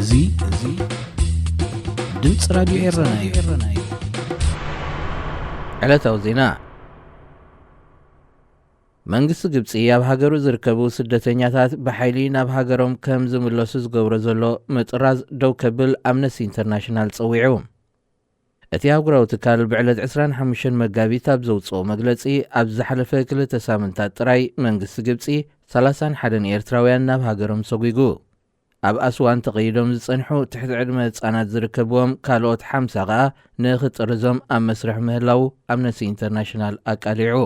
እዙይ ድምጽ ራዲዮ ኤረናዩ ዕለታዊ ዜና መንግስቲ ግብጽ ኣብ ሃገሩ ዝርከቡ ስደተኛታት ብሓይሊ ናብ ሃገሮም ከም ዝምለሱ ዝገብሮ ዘሎ ምጥራዝ ደው ከብል ኣምነስቲ ኢንተርናሽናል ጸዊዑ። እቲ ሃገራዊ ትካል ብዕለት 25 መጋቢት ኣብ ዘውፅኦ መግለጺ ኣብ ዝሓለፈ 2 ሳምንታት ጥራይ መንግስቲ ግብጽ 31 ኤርትራውያን ናብ ሃገሮም ሰጉጉ። ኣብ ኣስዋን ተቐይዶም ዝጸንሑ ትሕቲ ዕድመ ህጻናት ዝርከብዎም ካልኦት 50 ኸኣ ንኽጥርዞም ኣብ መስርሕ ምህላው ኣምነስቲ ኢንተርናሽናል ኣቃሊዑ።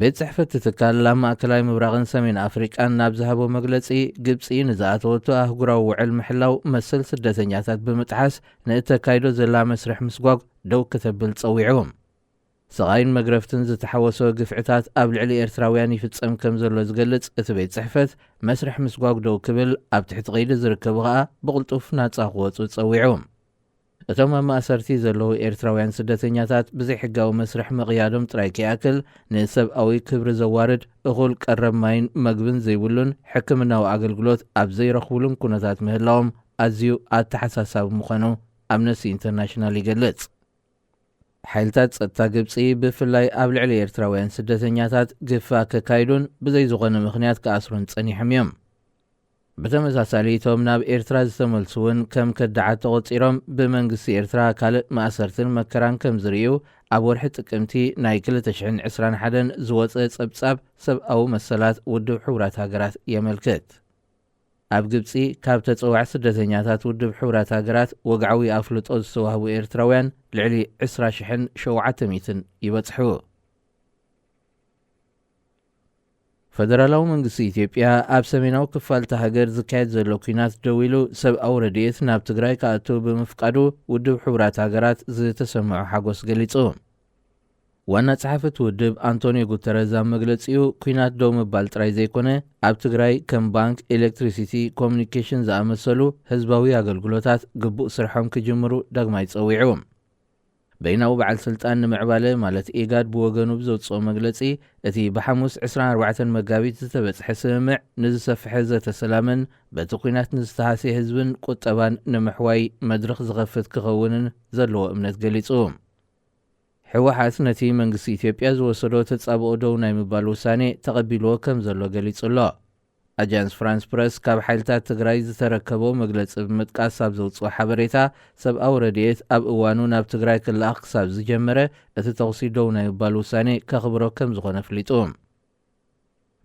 ቤት ጽሕፈት ትካል ኣብ ማእከላዊ ምብራቕን ሰሜን ኣፍሪቃን ናብ ዝሃቦ መግለጺ ግብጺ ንዝኣተወቱ ኣህጉራዊ ውዕል ምሕላው መሰል ስደተኛታት ብምጥሓስ ንእተካይዶ ዘላ መስርሕ ምስጓግ ደው ከተብል ጸዊዑ። ሰቓይን መግረፍትን ዝተሓወሶ ግፍዕታት ኣብ ልዕሊ ኤርትራውያን ይፍጸም ከም ዘሎ ዝገልጽ እቲ ቤት ጽሕፈት መስርሕ ምስጓግ ደው ክብል ኣብ ትሕቲ ቀይዲ ዝርከቡ ኸኣ ብቕልጡፍ ናጻ ክወፁ ጸዊዑ። እቶም ኣብ ማእሰርቲ ዘለዉ ኤርትራውያን ስደተኛታት ብዘይ ሕጋዊ መስርሕ ምቕያዶም ጥራይ ከይኣክል ንሰብኣዊ ክብሪ ዘዋርድ እኹል ቀረብ ማይን መግብን ዘይብሉን ሕክምናዊ ኣገልግሎት ኣብ ዘይረኽብሉን ኩነታት ምህላዎም ኣዝዩ ኣተሓሳሳቢ ምዃኑ ኣምነስቲ ኢንተርናሽናል ይገልጽ። ሓይልታት ጸጥታ ግብጺ ብፍላይ ኣብ ልዕሊ ኤርትራውያን ስደተኛታት ግፋ ከካይዱን ብዘይ ዝኾነ ምኽንያት ከኣስሩን ጸኒሖም እዮም። ብተመሳሳሊ እቶም ናብ ኤርትራ ዝተመልሱውን ከም ከዳዓት ተቖጺሮም ብመንግስቲ ኤርትራ ካልእ ማእሰርትን መከራን ከም ዝርእዩ ኣብ ወርሒ ጥቅምቲ ናይ 2021 ዝወፀ ጸብጻብ ሰብኣዊ መሰላት ውድብ ሕቡራት ሃገራት የመልክት። ኣብ ግብጺ ካብ ተጸዋዕ ስደተኛታት ውድብ ሕቡራት ሃገራት ወግዓዊ ኣፍልጦ ዝተዋህቡ ኤርትራውያን ልዕሊ 20,700 ይበጽሑ። ፈደራላዊ መንግስቲ ኢትዮጵያ ኣብ ሰሜናዊ ክፋልቲ ሃገር ዝካየድ ዘሎ ኩናት ደው ኢሉ ሰብኣዊ ረድኤት ናብ ትግራይ ከኣቱ ብምፍቃዱ ውድብ ሕቡራት ሃገራት ዝተሰምዖ ሓጎስ ገሊጹ። ዋና ጸሓፍት ውድብ አንቶኒዮ ጉተረዝ ኣብ መግለጺኡ ኩናት ደው ምባል ጥራይ ዘይኮነ ኣብ ትግራይ ከም ባንክ፣ ኤሌክትሪሲቲ፣ ኮሙኒኬሽን ዝኣመሰሉ ህዝባዊ ኣገልግሎታት ግቡእ ስርሖም ክጅምሩ ዳግማ ይጸዊዑ። በይናዊ በዓል ስልጣን ንምዕባለ ማለት ኢጋድ ብወገኑ ብዘውፅኦ መግለጺ እቲ ብሓሙስ 24 መጋቢት ዝተበጽሐ ስምምዕ ንዝሰፍሐ ዘተሰላምን በቲ ኩናት ንዝተሃስየ ህዝብን ቁጠባን ንምሕዋይ መድረኽ ዝኸፍት ክኸውንን ዘለዎ እምነት ገሊጹ። ሕወሓት ነቲ መንግስቲ ኢትዮጵያ ዝወሰዶ ተጻብኦ ደው ናይ ምባል ውሳኔ ተቐቢልዎ ከም ዘሎ ገሊጹ ኣሎ። ኣጃንስ ፍራንስ ፕረስ ካብ ሓይልታት ትግራይ ዝተረከቦ መግለጺ ብምጥቃስ ኣብ ዘውፅኦ ሓበሬታ ሰብኣዊ ረድኤት ኣብ እዋኑ ናብ ትግራይ ክለኣኽ ክሳብ ዝጀመረ እቲ ተኽሲ ደው ናይ ምባል ውሳኔ ከኽብሮ ከም ዝኾነ ፍሊጡ።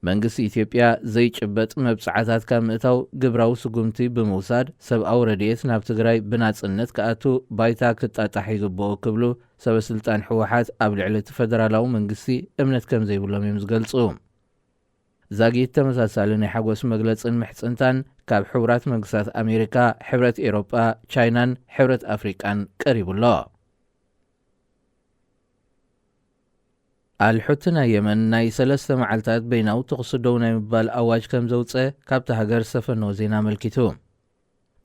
መንግስቲ ኢትዮጵያ ዘይጭበጥ መብፅዓታት ካብ ምእታው ግብራዊ ስጉምቲ ብምውሳድ ሰብኣዊ ረድኤት ናብ ትግራይ ብናጽነት ከኣቱ ባይታ ክጣጣሕ ይግብኦ ክብሉ ሰበስልጣን ሕወሓት ኣብ ልዕሊ እቲ ፈደራላዊ መንግስቲ እምነት ከም ዘይብሎም እዮም ዝገልጹ። ዛጊት ተመሳሳሊ ናይ ሓጎስ መግለጽን ምሕጽንታን ካብ ሕቡራት መንግስታት ኣሜሪካ፣ ሕብረት ኤሮጳ፣ ቻይናን ሕብረት ኣፍሪቃን ቀሪቡሎ። ኣልሑቲ ናይ የመን ናይ 3 መዓልታት በይናዊ ተኽሲ ደው ናይ ምባል ኣዋጅ ከም ዘውፀ ካብቲ ሃገር ዝተፈነወ ዜና ኣመልኪቱ።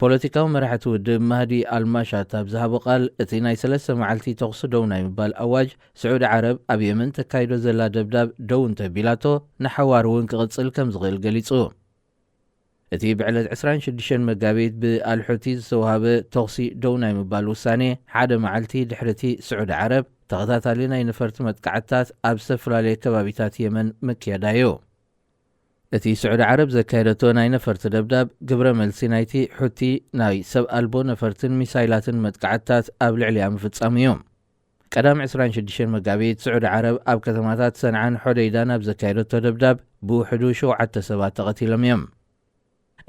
ፖለቲካዊ መራሕቲ ውድብ ማህዲ ኣልማሻት ኣብ ዝሃቦ ቃል እቲ ናይ 3 መዓልቲ ተኽሲ ደው ናይ ምባል ኣዋጅ ስዑድ ዓረብ ኣብ የመን ተካይዶ ዘላ ደብዳብ ደው እንተቢላቶ ንሓዋር እውን ክቕጽል ከም ዝኽእል ገሊጹ። እቲ ብዕለት 26 መጋቢት ብኣልሑቲ ዝተዋሃበ ተኽሲ ደው ናይ ምባል ውሳኔ ሓደ መዓልቲ ድሕርቲ ስዑድ ዓረብ ተኸታታሊ ናይ ነፈርቲ መጥቃዕትታት ኣብ ዝተፈላለየ ከባቢታት የመን ምክያዳዩ። እቲ ስዑድ ዓረብ ዘካየደቶ ናይ ነፈርቲ ደብዳብ ግብረ መልሲ ናይቲ ሑቲ ናይ ሰብ ኣልቦ ነፈርትን ሚሳይላትን መጥቃዕትታት ኣብ ልዕሊያ ምፍጻም እዮም። ቀዳም 26 መጋቢት ስዑድ ዓረብ ኣብ ከተማታት ሰንዓን ሖደይዳን ኣብ ዘካየደቶ ደብዳብ ብውሕዱ 7 ሰባት ተቐቲሎም እዮም።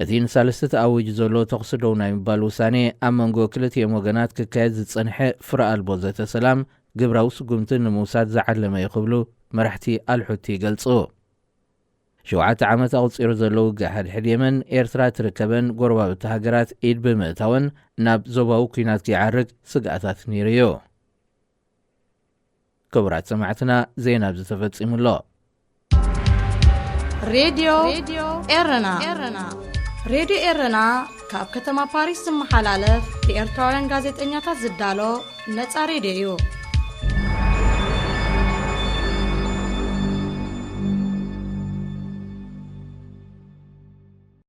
እቲ ንሳለስተ ተኣውጅ ዘሎ ተኽሲ ደው ናይ ምባል ውሳኔ ኣብ መንጎ ክልቲኦም ወገናት ክካየድ ዝጸንሐ ፍረ ኣልቦ ዘተሰላም ግብራዊ ስጉምትን ንምውሳድ ዝዓለመ ይኽብሉ መራሕቲ ኣልሑቲ ይገልጹ። 7 ዓመት ኣቝፂሩ ዘሎ ውግእ ሓድሕድ የመን ኤርትራ ትርከበን ጎረባብቲ ሃገራት ኢድ ብምእታወን ናብ ዞባዊ ኩናት ክይዓርግ ስግኣታት ነይሩ እዩ። ክቡራት ሰማዕትና ዜና ብዝተፈጺሙሎ ሬድዮ ኤረና ሬድዮ ኤረና ካብ ከተማ ፓሪስ ዝመሓላለፍ ብኤርትራውያን ጋዜጠኛታት ዝዳሎ ነፃ ሬድዮ እዩ።